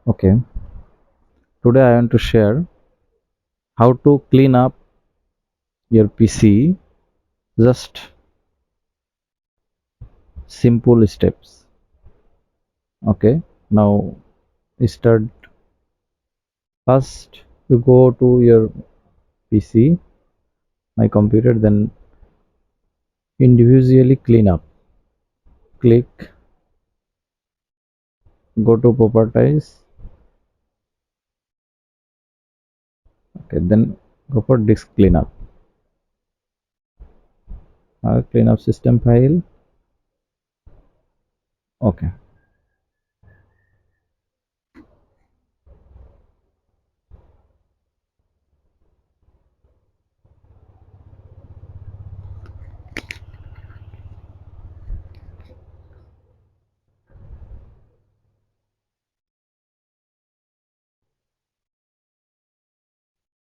Okay, today I want to share how to clean up your PC. Just simple steps. Okay, now start. First you go to your PC, my computer, then individually clean up. Click, go to properties. Okay, then go for disk cleanup. Clean up system file. Okay,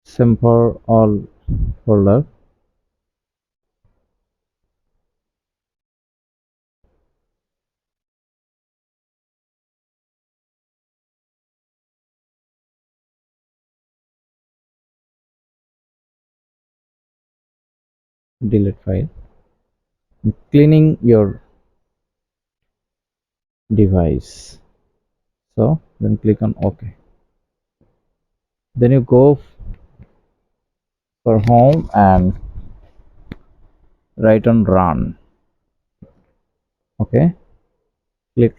same for all folder. Delete file. Cleaning your device. So then click on OK. Then you go for home and write on run. Okay, click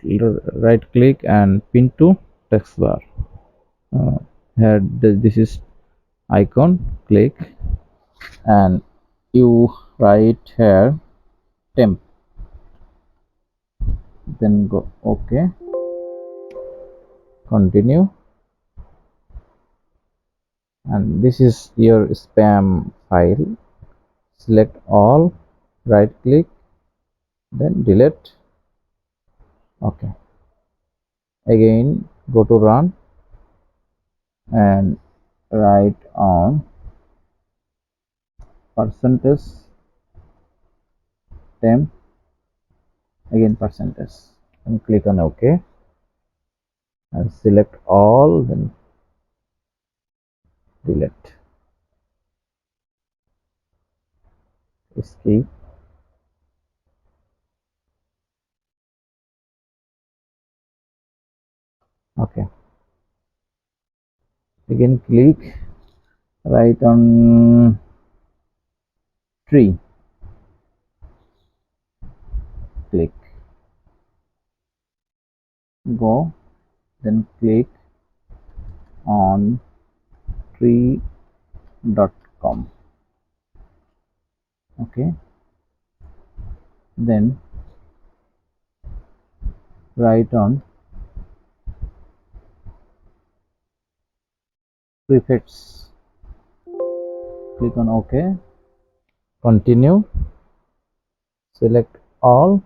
right click and pin to text bar. Here this is icon. Click and you write here temp. Then go OK. Continue. And this is your spam file. Select all. Right click. Then delete. Okay. Again go to run and write on percentage temp, again percentage, and click on OK and select all, then delete. Escape. Okay, again click right on tree, click, go, then click on tree.com. Okay, then write on prefix, click on OK, continue, select all,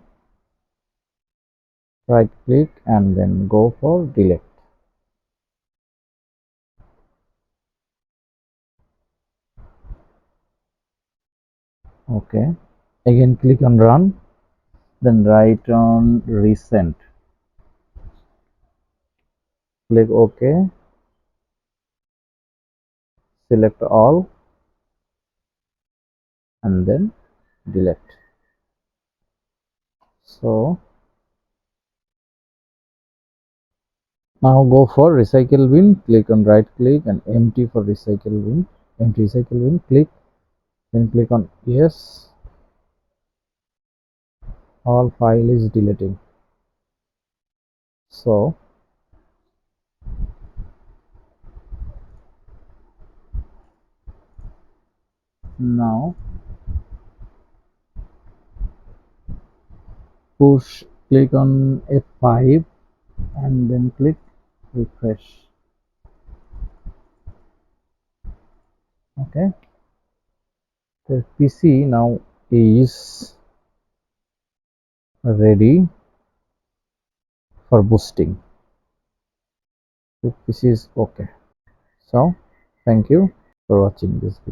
right click and then go for delete. Okay, again click on run, then write on recent, click OK, select all and then delete. So now go for recycle bin, click on right click and empty for recycle bin, empty recycle bin, click, then click on yes, all file is deleting. So now push, click on F5 and then click refresh. Okay, the PC now is ready for boosting. The PC is okay. So thank you for watching this video.